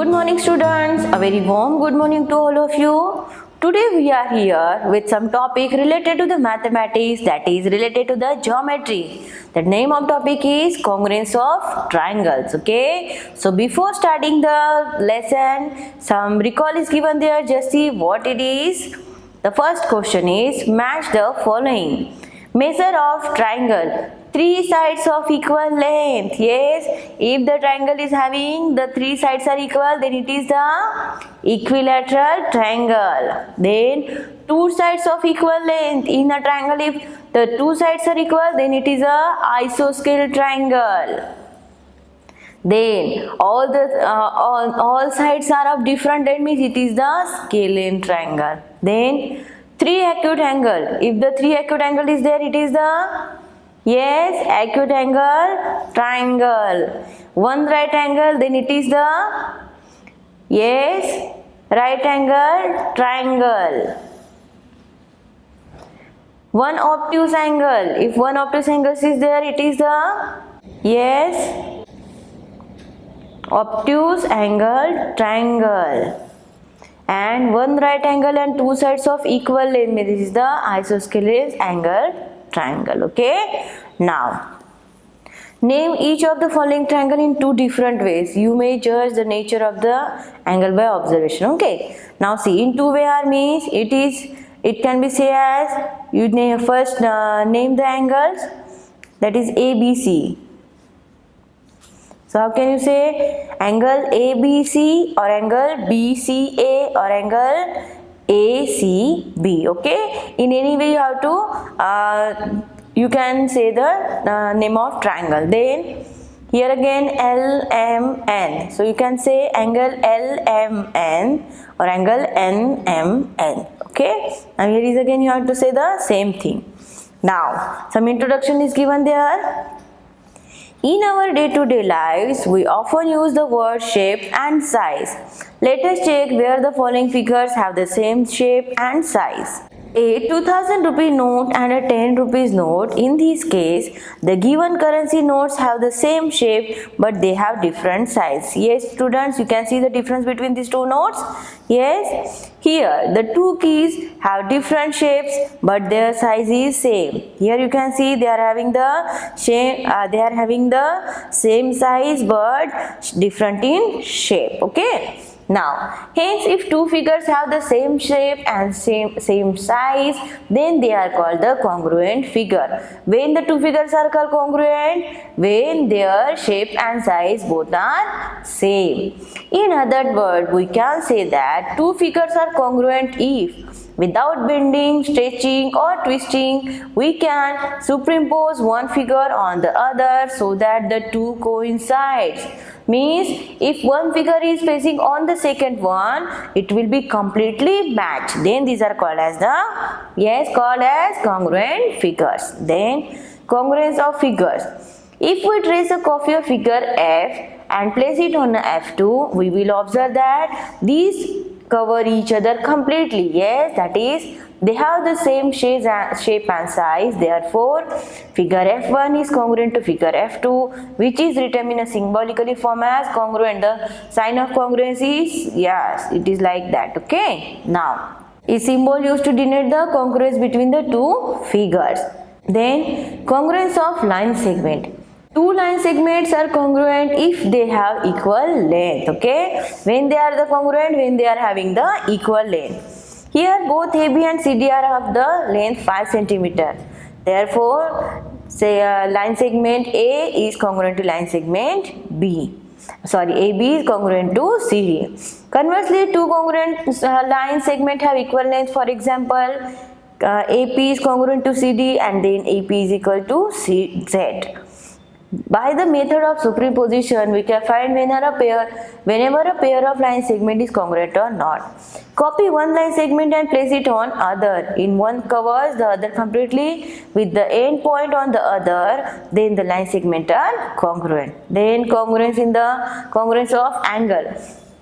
Good morning students, a very warm good morning to all of you. Today we are here with some topic related to the mathematics, that is related to the geometry. The name of topic is congruence of triangles. Okay, so before starting the lesson, some recall is given there. Just see what it is. The first question is match the following. Measure of triangle. Three sides of equal length. Yes, if the triangle is having the three sides are equal, then it is the equilateral triangle. Then two sides of equal length in a triangle, if the two sides are equal, then it is a isosceles triangle. Then all sides are of different length, means it is the scalene triangle. Then three acute angle. If the three acute angle is there, it is the acute angle triangle. One right angle, then it is the right angle triangle. One obtuse angle. If one obtuse angle is there, it is the obtuse angle triangle. And one right angle and two sides of equal length, this is the isosceles angle triangle. Okay, now name each of the following triangle in two different ways. You may judge the nature of the angle by observation. Okay, now see, in two way means it can be say as you name first name the angles, that is ABC. So how can you say angle ABC or angle BCA or angle ACB? Okay, in any way you have to you can say the name of triangle. Then here again LMN, so you can say angle LMN or angle NMN. Okay, and here is again you have to say the same thing. Now some introduction is given there. In our day-to-day lives, we often use the word shape and size. Let us check where the following figures have the same shape and size. A 2000 rupee note and a 10 rupees note. In this case, the given currency notes have the same shape but they have different size. Yes, students, you can see the difference between these two notes. Yes, here the two keys have different shapes but their size is same. Here you can see they are having the same size but different in shape. Okay. Now, hence if two figures have the same shape and same size, then they are called the congruent figure. When the two figures are called congruent, when their shape and size both are same. In other words, we can say that two figures are congruent if without bending, stretching or twisting, we can superimpose one figure on the other so that the two coincides. Means if one figure is facing on the second one, it will be completely matched. Then these are called as congruent figures. Then congruence of figures. If we trace a copy of figure F and place it on a F2, we will observe that these cover each other completely. Yes, that is, they have the same shape and size. Therefore, figure F1 is congruent to figure F2, which is written in a symbolically form as congruent. The sign of congruence is, it is like that. Okay. Now, a symbol used to denote the congruence between the two figures. Then, congruence of line segment. Two line segments are congruent if they have equal length. Okay, when they are the congruent, when they are having the equal length. Here both AB and CD are of the length 5 cm. Therefore, say line segment A is congruent to line segment B. AB is congruent to CD. Conversely, two congruent line segment have equal length. For example, AP is congruent to CD and then AP is equal to CZ. By the method of superposition, we can find whenever a pair of line segment is congruent or not. Copy one line segment and place it on other. In one covers the other completely with the end point on the other, then the line segment are congruent. Then congruence of angle.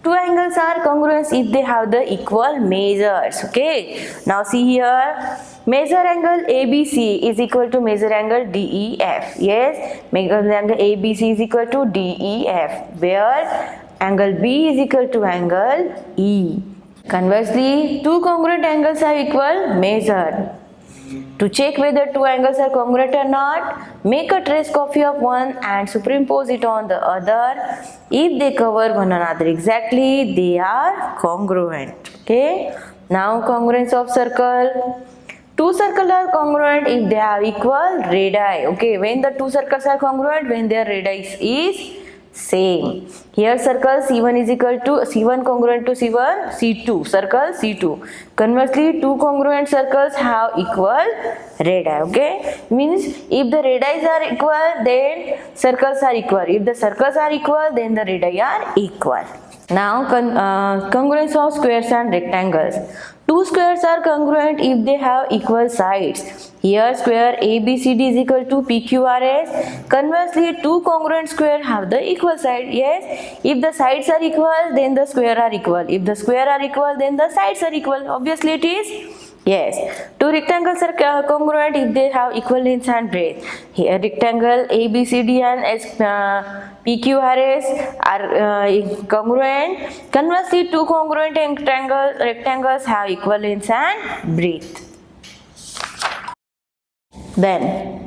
Two angles are congruent if they have the equal measures. Okay. Now see here. Measure angle ABC is equal to measure angle DEF. Yes, measure angle ABC is equal to DEF, where angle B is equal to angle E. Conversely, two congruent angles are equal, measure. To check whether two angles are congruent or not, make a trace copy of one and superimpose it on the other. If they cover one another exactly, they are congruent. Okay. Now congruence of circle. Two circles are congruent if they have equal radii. Okay. When the two circles are congruent, when their radii is same. Here circle C1 is equal to C1 congruent to C1, C2, circle C2. Conversely, two congruent circles have equal radii. Okay, means if the radii are equal, then circles are equal. If the circles are equal, then the radii are equal. Now congruence of squares and rectangles. Two squares are congruent if they have equal sides. Here square ABCD is equal to PQRS. Conversely, two congruent squares have the equal side. Yes, if the sides are equal, then the square are equal. If the square are equal, then the sides are equal. Obviously it is. Yes, two rectangles are congruent if they have equal length and breadth. Here rectangle ABCD and PQRS are congruent. Conversely, two congruent rectangles have equal length and breadth. Then,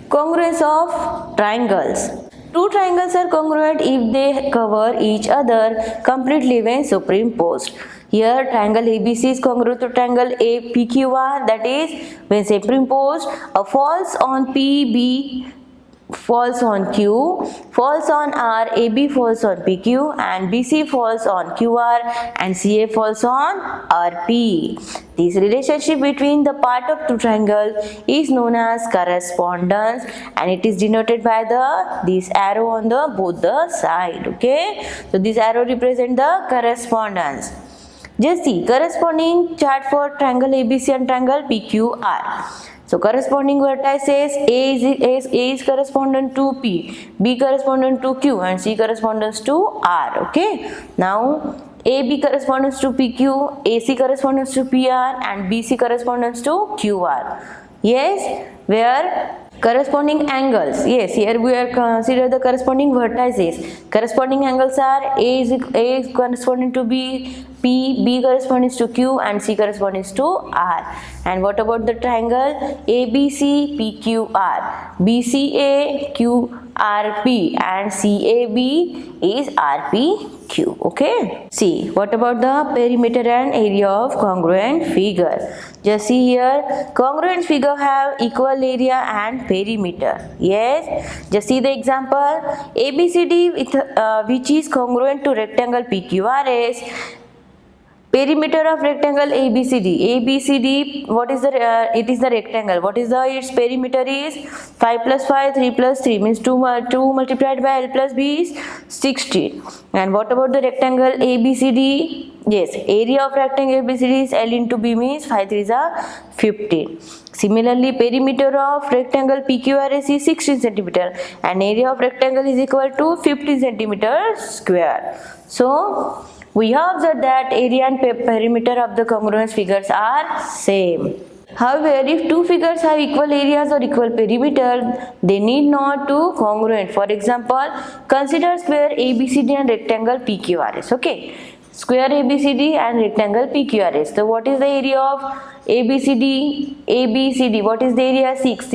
congruence of triangles. Two triangles are congruent if they cover each other completely when superimposed. Here triangle ABC is congruent to triangle APQR, that is when superimposed, a false on PB falls on Q, falls on R, AB falls on PQ, and BC falls on QR, and CA falls on RP. This relationship between the part of two triangles is known as correspondence, and it is denoted by this arrow on the both the side. Okay, so this arrow represents the correspondence. Just see corresponding chart for triangle ABC and triangle PQR. So corresponding vertices A is correspondent to P, B correspondent to Q, and C corresponds to R. Okay. Now AB corresponds to PQ, AC corresponds to PR, and BC corresponds to QR. Yes, where corresponding angles. Yes, here we are consider the corresponding vertices. Corresponding angles are A is corresponding to B, B corresponds to Q, and C corresponds to R. And what about the triangle ABC PQR? BCA QRP and CAB is RPQ. Okay. See, what about the perimeter and area of congruent figure? Just see here, congruent figure have equal area and perimeter. Yes, just see the example. ABCD with, which is congruent to rectangle PQRS. Perimeter of rectangle ABCD, what is the it is the rectangle. What is the its perimeter is 5 plus 5, 3 plus 3 means 2 multiplied by L plus B is 16. And what about the rectangle ABCD? Yes, area of rectangle ABCD is L into B means 5 3s are 15. Similarly, perimeter of rectangle PQRS is 16 centimeter and area of rectangle is equal to 15 centimeter square. So we have observed that area and perimeter of the congruence figures are same. However, if two figures have equal areas or equal perimeter, they need not to congruent. For example, consider square ABCD and rectangle PQRS. Okay, square ABCD and rectangle PQRS. So, what is the area of ABCD? What is the area? 6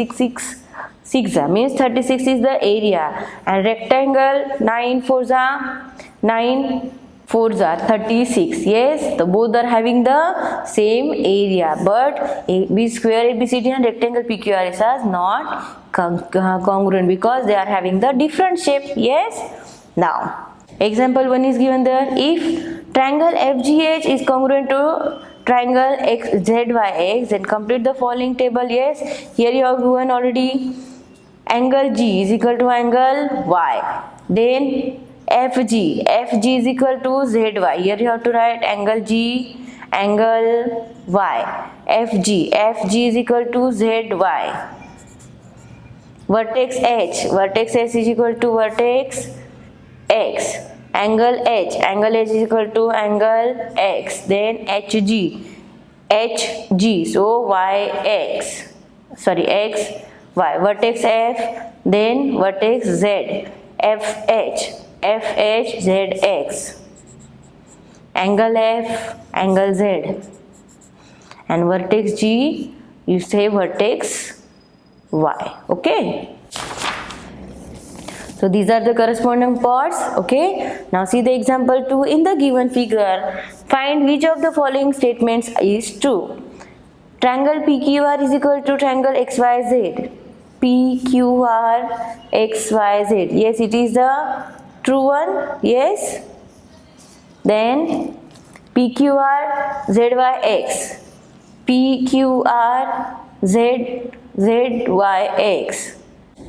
means 36 is the area, and rectangle 9 4s are 9. 4s are 36. Yes, the both are having the same area, but B square ABCD and rectangle PQRS are not congruent because they are having the different shape. Yes. Now, example 1 is given there. If triangle FGH is congruent to triangle ZYX, then complete the following table. Yes, here you have given already. Angle G is equal to angle Y. Then FG is equal to ZY. Here you have to write angle G, angle Y. FG is equal to ZY. Vertex H is equal to vertex X. Angle H is equal to angle X. Then HG. So YX. X Y. Vertex F. Then vertex Z. FH. FHZX, angle F, angle Z, and vertex G, you say vertex Y. Okay. So these are the corresponding parts. Okay. Now see the example 2. In the given figure, find which of the following statements is true. Triangle PQR is equal to triangle XYZ. PQR XYZ. Yes, it is the true one. Yes. Then PQR ZYX. PQR ZYX.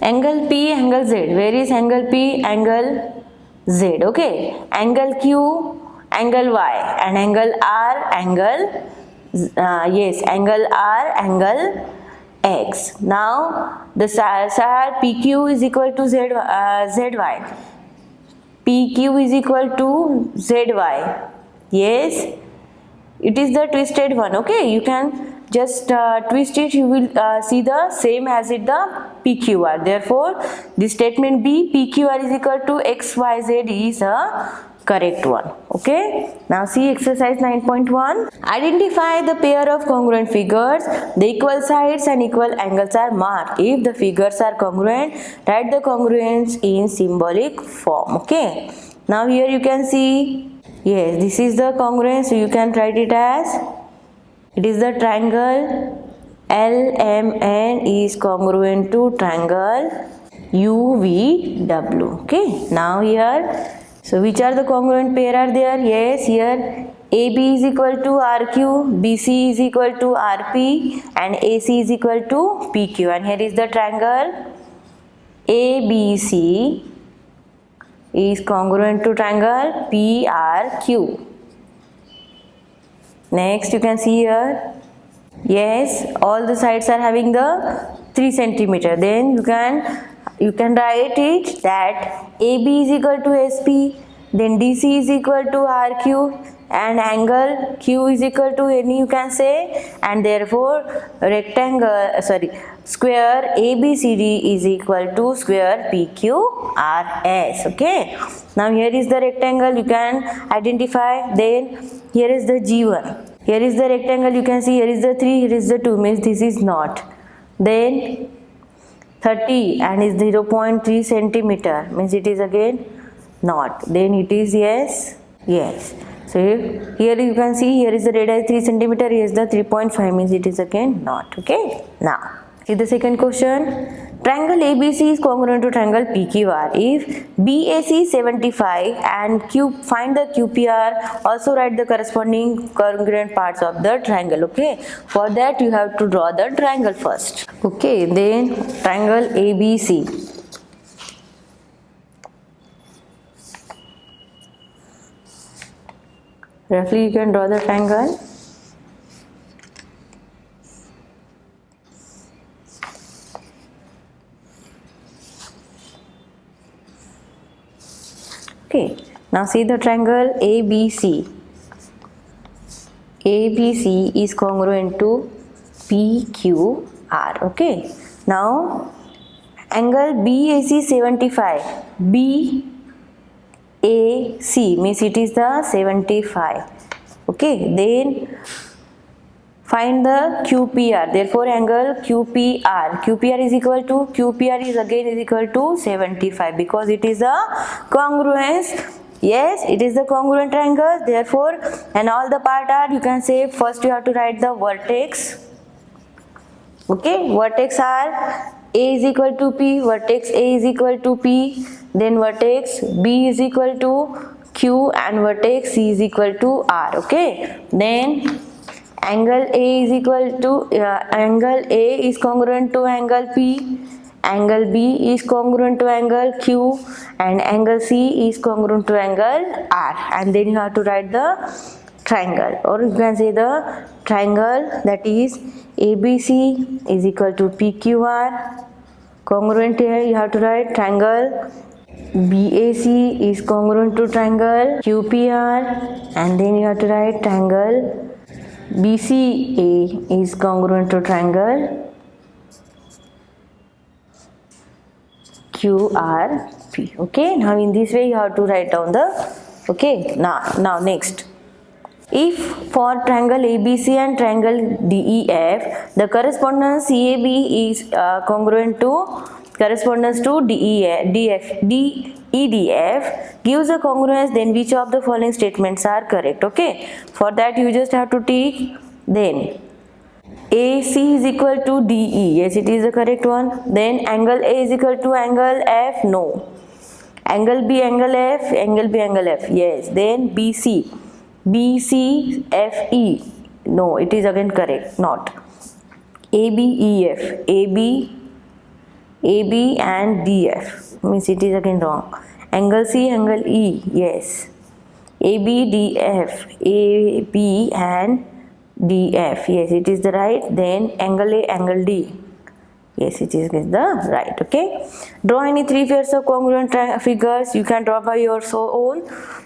Angle P, angle Z. Where is angle P? Angle Z. Okay. Angle Q, angle Y. And angle R, angle angle R, angle X. Now the side PQ is equal to ZY. PQ is equal to ZY. Yes, it is the twisted one. Okay, you can just twist it, you will see the same as it the PQR. Therefore, the statement B, PQR is equal to XYZ is a correct one. Okay. Now see exercise 9.1. Identify the pair of congruent figures. The equal sides and equal angles are marked. If the figures are congruent, write the congruence in symbolic form. Okay. Now here you can see, yes, this is the congruence. So you can write it as, it is the triangle LMN is congruent to triangle UVW. Okay. Now here, so which are the congruent pair are there? Yes, here AB is equal to RQ, BC is equal to RP, and AC is equal to PQ. And here is the triangle ABC is congruent to triangle PRQ. Next you can see here, yes, all the sides are having the 3 centimeter. Then you can write it that AB is equal to SP, then DC is equal to RQ, and angle Q is equal to any, you can say, and therefore square ABCD is equal to square PQRS. Okay. Now here is the rectangle, you can identify. Then here is the G1. Here is the rectangle, you can see here is the 3, here is the 2, means this is not. Then 30 and is 0.3 centimeter, means it is again not. Then it is yes, yes. So here you can see, here is the radius 3 centimeter, here is the 3.5, means it is again not. Okay. Now see the second question. Triangle ABC is congruent to triangle PQR. If BAC is 75 and find the QPR, also write the corresponding congruent parts of the triangle. Okay. For that you have to draw the triangle first. Okay. Then triangle ABC. Roughly you can draw the triangle. Okay, now see the triangle ABC. ABC is congruent to PQR. Okay, now angle BAC 75. BAC means it is the 75. Okay, then find the QPR. Therefore, angle QPR is equal to, QPR is again is equal to 75 because it is a congruence. Yes, it is the congruent triangle. Therefore, and all the part are, you can say first you have to write the vertex. Okay, vertex are A is equal to P, vertex A is equal to P, then vertex B is equal to Q, and vertex C is equal to R. Okay, then angle A is equal to angle A is congruent to angle P, angle B is congruent to angle Q, and angle C is congruent to angle R, and then you have to write the triangle, or you can say the triangle that is ABC is equal to PQR. Congruent here you have to write triangle BAC is congruent to triangle QPR, and then you have to write triangle BCA is congruent to triangle QR. P. Okay, now in this way you have to write down the, okay, now next. If for triangle ABC and triangle DEF, the correspondence CAB is congruent to correspondence to EDF gives a congruence, then which of the following statements are correct? Okay, for that you just have to take then AC is equal to DE, yes, it is the correct one. Then angle A is equal to angle F, no. Angle B, angle F, angle B, angle F, yes. Then BC, FE, no, it is again correct, not. AB, EF, AB and DF, means it is again wrong. Angle C, angle E, yes. AB, DF, AB and DF, yes, it is the right. Then angle A, angle D, yes, it is the right. Okay, draw any three pairs of congruent figures. You can draw by your own.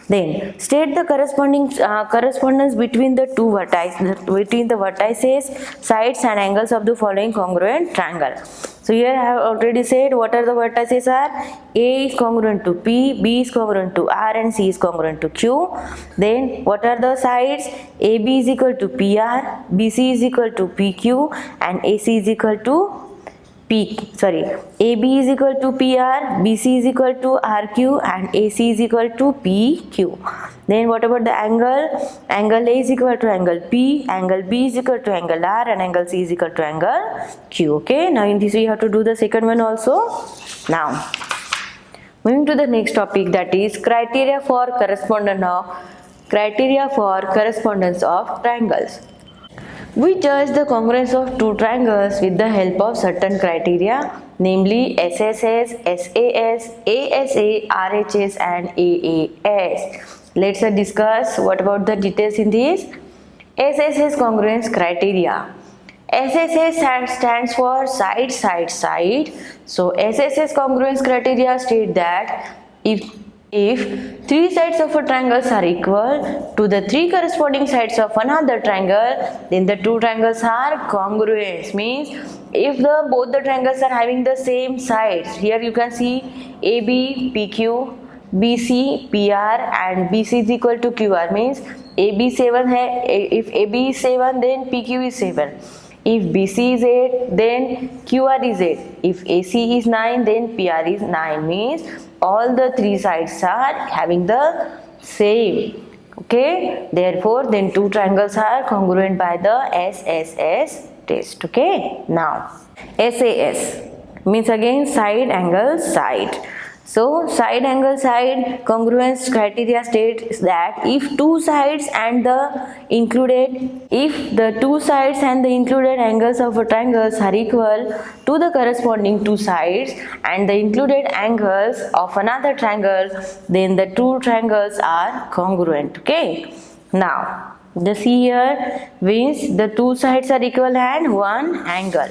Then state the corresponding correspondence between the two vertices, between the vertices, sides and angles of the following congruent triangle. So here I have already said what are the vertices are. A is congruent to P, B is congruent to R and C is congruent to Q. Then what are the sides? AB is equal to PR, BC is equal to PQ and AC is equal to AB is equal to PR, BC is equal to RQ and AC is equal to PQ. Then what about the angle? Angle A is equal to angle P, angle B is equal to angle R and angle C is equal to angle Q. Okay, now in this way you have to do the second one also. Now, moving to the next topic, that is criteria for correspondence of triangles. We judge the congruence of two triangles with the help of certain criteria, namely SSS, SAS, ASA, RHS and AAS. Let's discuss what about the details in this. SSS congruence criteria. SSS stands for side, side, side. So SSS congruence criteria state that if three sides of a triangle are equal to the three corresponding sides of another triangle, then the two triangles are congruent. Means if both the triangles are having the same sides, here you can see AB, PQ, BC, PR and BC is equal to QR, means AB 7 hai, if AB is 7 then PQ is 7. If BC is 8 then QR is 8. If AC is 9 then PR is 9, means all the three sides are having the same. Okay, therefore then two triangles are congruent by the SSS test. Okay, now SAS means again side, angle, side. So side, angle, side congruence criteria states that if two sides and the included angles of a triangle are equal to the corresponding two sides and the included angles of another triangle, then the two triangles are congruent. Okay, now the C here means the two sides are equal and one angle.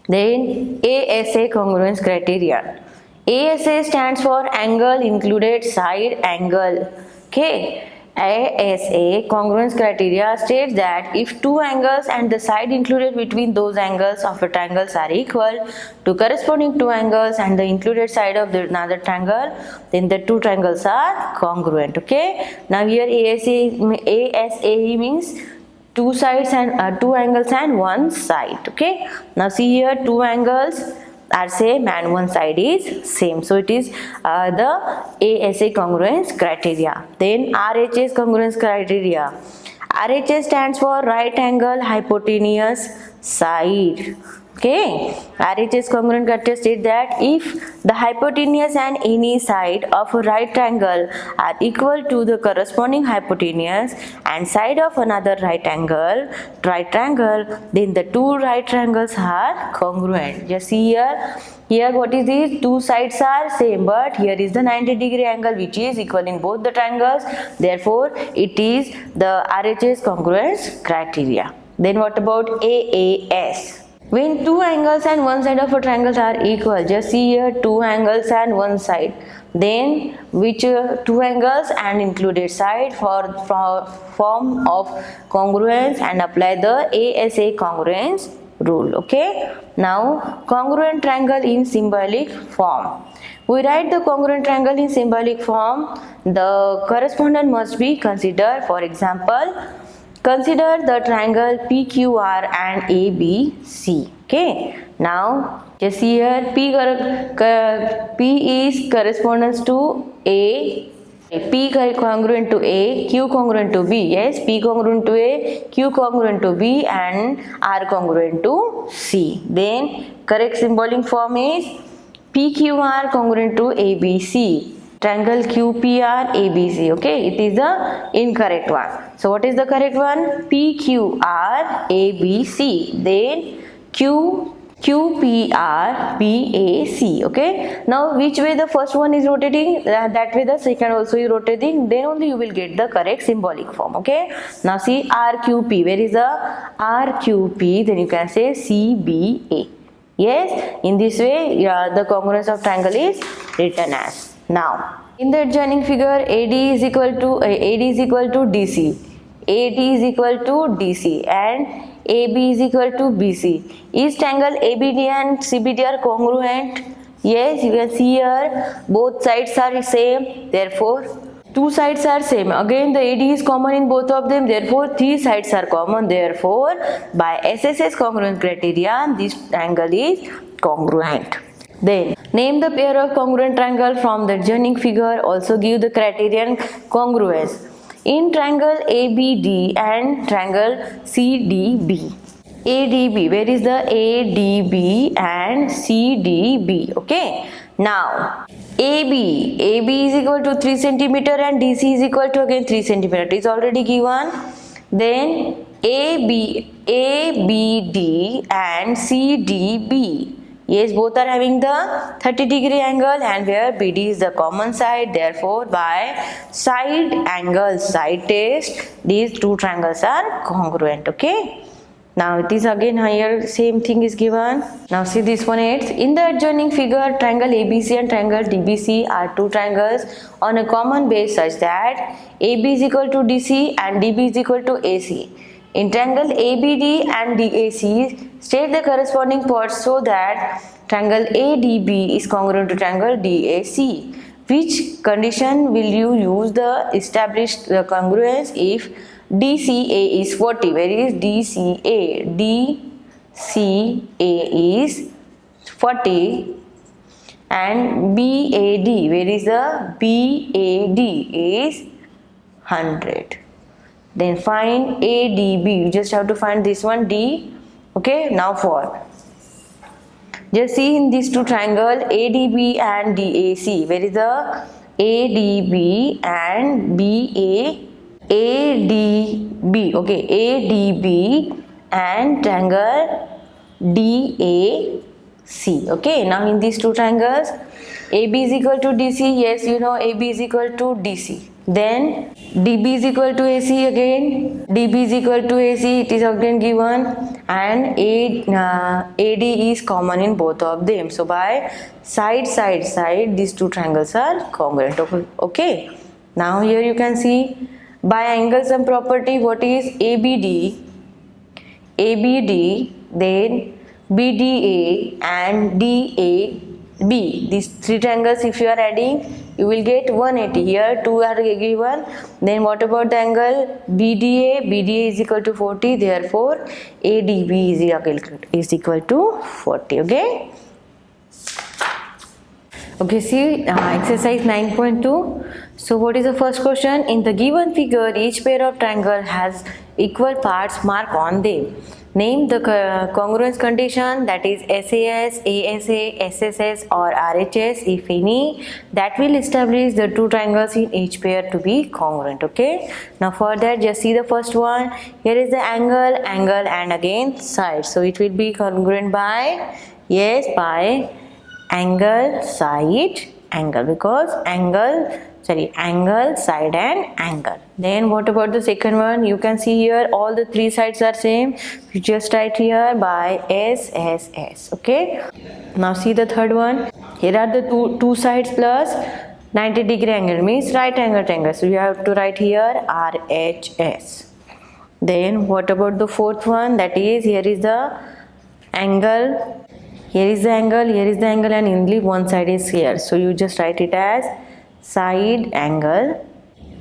Then ASA congruence criteria. ASA stands for angle included side angle. Okay, ASA congruence criteria states that if two angles and the side included between those angles of a triangle are equal to corresponding two angles and the included side of another triangle, then the two triangles are congruent. Okay, now here ASA means two sides and two angles and one side. Okay, now see here two angles are same and one side is same, so it is the ASA congruence criteria. Then RHS congruence criteria. RHS stands for right angle hypotenuse side. Okay, RHS congruent criteria state that if the hypotenuse and any side of a right triangle are equal to the corresponding hypotenuse and side of another right triangle, then the two right triangles are congruent. Just see here what is this? Two sides are same, but here is the 90-degree angle which is equal in both the triangles. Therefore, it is the RHS congruence criteria. Then what about AAS? When two angles and one side of a triangle are equal, just see here two angles and one side, then which two angles and included side for form of congruence and apply the ASA congruence rule. Okay, now congruent triangle in symbolic form. We write the congruent triangle in symbolic form. The correspondent must be considered. For example, consider the triangle PQR and ABC. Okay, now just here P is correspondence to A, P congruent to A, Q congruent to B. Yes, P congruent to A, Q congruent to B, and R congruent to C. Then correct symbolic form is PQR congruent to ABC. Triangle QPR ABC. Okay, it is the incorrect one. So what is the correct one? PQR ABC. Then QPR BAC. Okay, now which way the first one is rotating, that way the second also is rotating, then only you will get the correct symbolic form. Okay, now see RQP. Where is the RQP? Then you can say CBA. Yes, in this way the congruence of triangle is written as. Now in the adjoining figure, AD is equal to DC, AD is equal to DC, and AB is equal to BC. Is triangle ABD and CBD are congruent? Yes, you can see here both sides are same, therefore two sides are same. Again the AD is common in both of them, therefore three sides are common. Therefore by SSS congruence criterion this triangle is congruent. Then name the pair of congruent triangle from the adjoining figure. Also give the criterion congruence in triangle ABD and triangle CDB. ADB, where is the ADB and CDB? Okay, now AB is equal to 3 cm and DC is equal to again 3 cm. It is already given. Then ABD and CDB. Yes, both are having the 30-degree angle, and where BD is the common side, therefore by side angle side test these two triangles are congruent. Okay, now it is again here same thing is given. Now see this one. It's in the adjoining figure triangle ABC and triangle DBC are two triangles on a common base such that AB is equal to DC and DB is equal to AC. In triangle ABD and DAC, state the corresponding parts so that triangle ADB is congruent to triangle DAC. Which condition will you use the established congruence if DCA is 40? Where is DCA? DCA is 40 and BAD, where is the BAD is 100. Then find ADB. You just have to find this one D. Okay, now for just see in these two triangle ADB and DAC. Where is the ADB and ADB? Okay, ADB and triangle DAC. Okay, now in these two triangles AB is equal to DC. Yes, you know AB is equal to DC. Then DB is equal to AC again. DB is equal to AC. It is again given, and AD is common in both of them. So by side these two triangles are congruent. Okay. Now here you can see by angle sum property what is ABD, then BDA and DAB. These three triangles if you are adding you will get 180. Here 2 are given. Then what about the angle BDA? BDA is equal to 40. Therefore ADB is equal to 40. Okay. Okay, see exercise 9.2. So what is the first question? In the given figure each pair of triangle has equal parts. Mark on them. Name the congruence condition, that is SAS, ASA, SSS or RHS if any, that will establish the two triangles in each pair to be congruent. Okay, now for that just see the first one. Here is the angle and again side, so it will be congruent by, yes, by angle, side, angle, because angle, side and angle. Then what about the second one? You can see here all the three sides are same. You just write here by SSS. Okay, now see the third one. Here are the two sides plus 90-degree angle, means right angle triangle, so you have to write here RHS. Then what about the fourth one? That is, here is the angle, here is the angle, here is the angle, and only one side is here, so you just write it as side angle,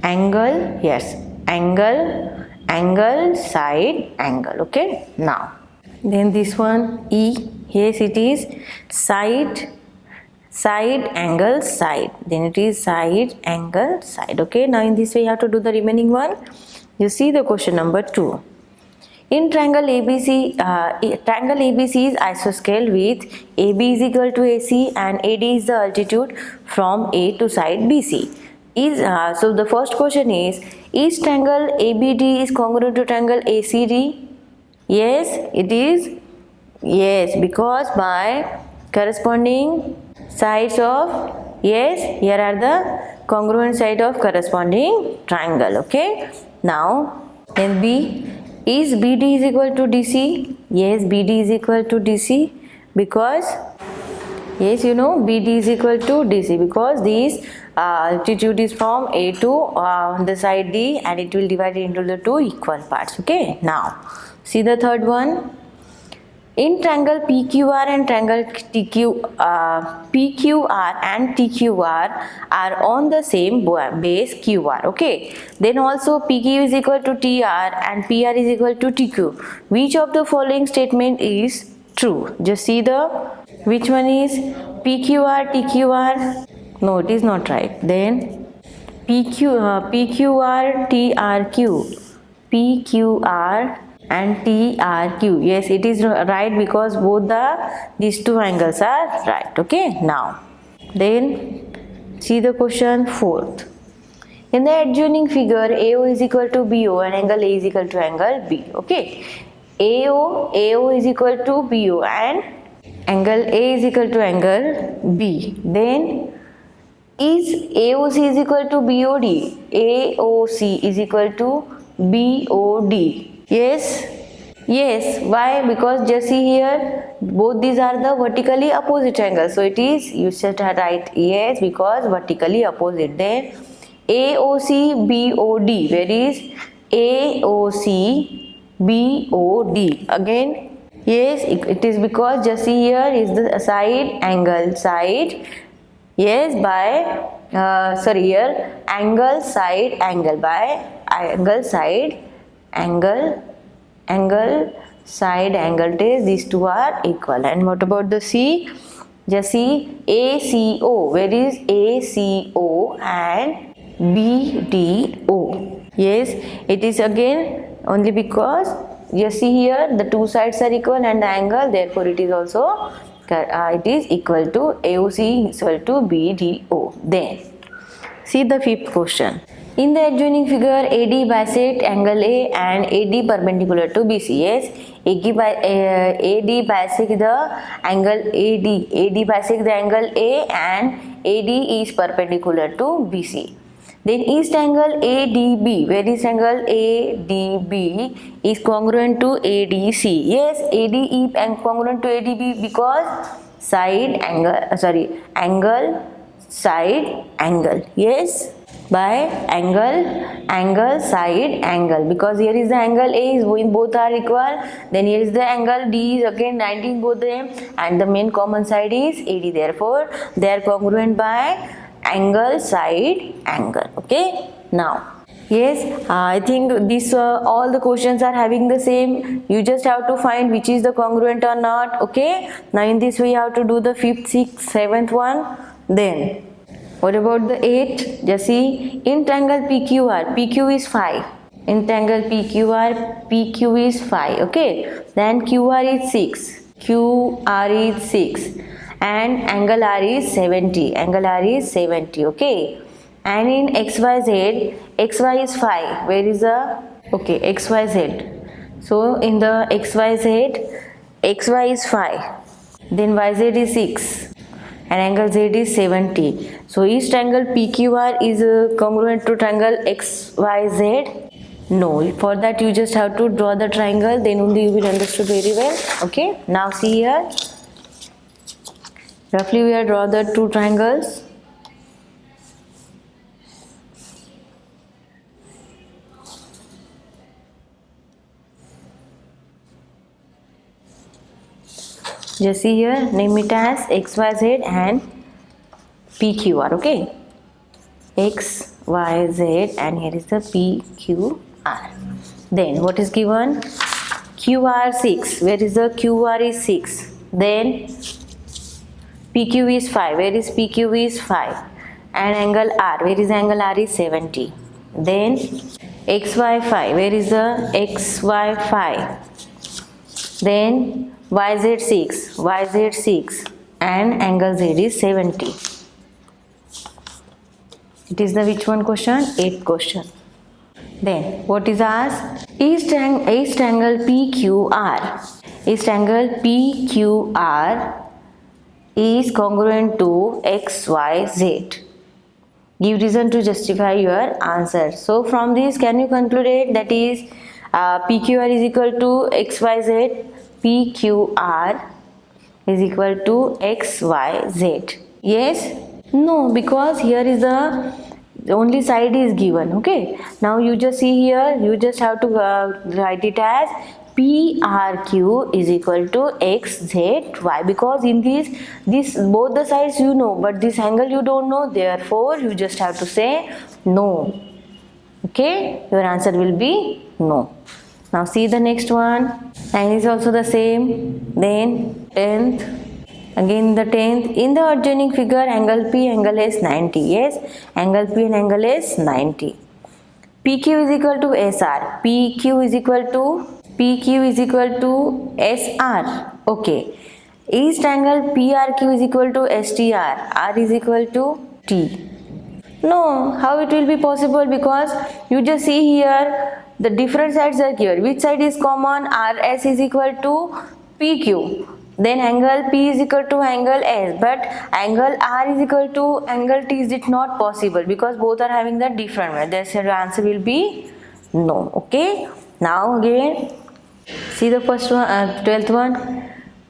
angle, yes, angle, angle, side angle. Okay, now then this one E, yes, it is side, side angle, side, then it is side angle, side. Okay, now in this way you have to do the remaining one. You see the question number 2. In triangle ABC, triangle ABC is isosceles with AB is equal to AC and AD is the altitude from A to side BC. So the first question is triangle ABD is congruent to triangle ACD? Yes, it is. Yes, because by corresponding sides of, yes, here are the congruent side of corresponding triangle. Okay, now then B, is BD is equal to DC? Yes, BD is equal to DC because, yes, you know BD is equal to DC because this altitude is from A to the side D and it will divide it into the two equal parts. Okay, now see the third one. In triangle PQR and triangle PQR and TQR are on the same base QR. Okay, then also PQ is equal to TR and PR is equal to TQ. Which of the following statement is true? Just see the which one is PQR TQR. No, it is not right. Then PQR TRQ, PQR and TRQ. Yes, it is right because both these two angles are right. Okay, now then see the question 4th. In the adjoining figure, AO is equal to BO and angle A is equal to angle B. Okay, AO is equal to BO and angle A is equal to angle B. Then is AOC is equal to BOD? AOC is equal to BOD. Yes, yes. Why? Because just see here, both these are the vertically opposite angles. So it is, you should write yes because vertically opposite. Then AOC BOD. Where is AOC BOD? Again, yes, it is because just see here is the side angle, side. Yes, by here angle side angle, by angle side angle, angle side angle test, these two are equal. And what about the C? Just see ACO. Where is ACO and BDO? Yes, it is again only because just see here the two sides are equal and the angle, therefore it is also it is equal to AOC is equal to BDO. Then see the 5th question. In the adjoining figure, AD bisect angle A and AD perpendicular to BC. Yes, AD bisect the angle AD. AD bisect the angle A and AD is perpendicular to BC. Then east angle ADB. Where is angle ADB is congruent to ADC. Yes, ADE and congruent to ADB because side angle, angle side angle. Yes, by angle side angle, because here is the angle A is both are equal, then here is the angle D is again 19 both them, and the main common side is AD, therefore they are congruent by angle side angle. Okay, now yes, I think this all the questions are having the same. You just have to find which is the congruent or not. Okay, now in this way you have to do the 5th, 6th, 7th one. Then what about the 8th? Just see, in triangle PQR, PQ is 5. In triangle PQR, PQ is 5. Okay, then QR is 6. QR is 6. And angle R is 70. Angle R is 70. Okay. And in XYZ, XY is 5. Where is the? Okay, XYZ. So in the XYZ, XY is 5. Then YZ is 6. And angle Z is 70. So each triangle PQR is congruent to triangle XYZ? No. For that you just have to draw the triangle, then only you will understand very well. Okay. Now see here. Roughly we have draw the two triangles. Just see here, name it as XYZ and PQR. Okay, XYZ and here is the PQR. Then what is given? QR 6. Where is the QR is 6? Then PQ is 5. Where is PQ is 5? And angle R. Where is angle R is 70. Then XY 5. Where is the XY 5? Then YZ 6. YZ 6. And angle Z is 70. It is the which one question? 8th question. Then what is asked? East angle PQR. East angle PQR is congruent to XYZ. Give reason to justify your answer. So from this, can you conclude that is PQR is equal to XYZ? PQR is equal to XYZ. Yes? No, because here is the only side is given. Okay. Now you just see here, you just have to write it as PRQ is equal to XZY, because in this both the sides you know, but this angle you don't know, therefore you just have to say no. Okay, your answer will be no. Now see the next one, and is also the same. Then 10th, again the 10th, in the adjoining figure angle P, angle S 90. Yes, angle P and angle S 90. PQ is equal to SR. PQ is equal to SR. Okay. East angle PRQ is equal to STR. R is equal to T. No, how it will be possible? Because you just see here the different sides are given. Which side is common? RS is equal to PQ. Then angle P is equal to angle S, but angle R is equal to angle T. Is it not possible? Because both are having the different way. Therefore, your answer will be no. Okay. Now again, see the first one, 12th one.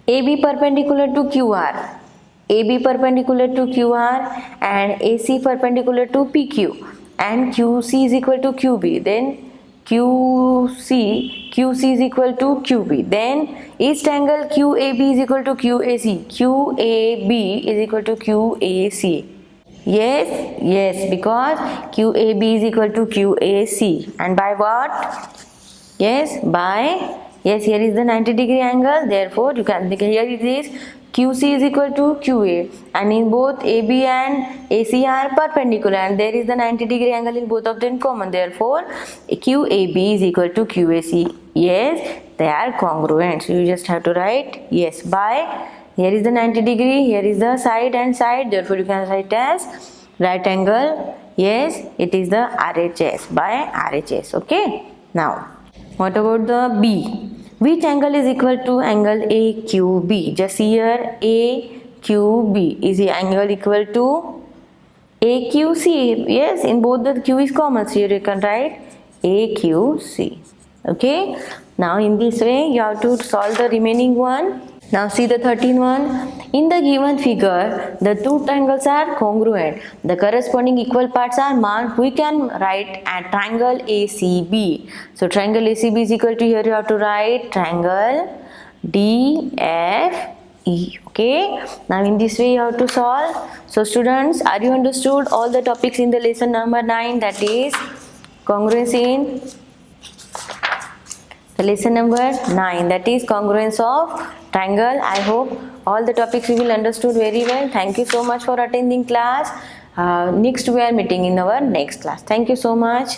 AB perpendicular to QR. AB perpendicular to QR and AC perpendicular to PQ. And QC is equal to QB. Then QC is equal to QB. Then east angle QAB is equal to QAC. QAB is equal to QAC. Yes, because QAB is equal to QAC. And by what? Yes, here is the 90-degree angle. Therefore, you can think here it is QC is equal to QA, and in both AB and AC are perpendicular, and there is the 90-degree angle in both of them common. Therefore, QAB is equal to QAC. Yes, they are congruent. So you just have to write yes by here is the 90-degree, here is the side and side. Therefore, you can write as right angle. Yes, it is the RHS by RHS. Okay. Now, what about the B? Which angle is equal to angle AQB? Just here AQB is the angle equal to AQC. Yes, in both the Q is common, so here you can write AQC. Okay. Now in this way you have to solve the remaining one. Now see the 13th one. In the given figure, the two triangles are congruent. The corresponding equal parts are marked. We can write a triangle ACB. So triangle ACB is equal to, here you have to write triangle DFE. Okay. Now in this way you have to solve. So students, are you understood all the topics in the lesson number 9, that is congruence in the lesson number 9, that is congruence of triangle. I hope all the topics you will understood very well. Thank you so much for attending class. Next we are meeting in our next class. Thank you so much.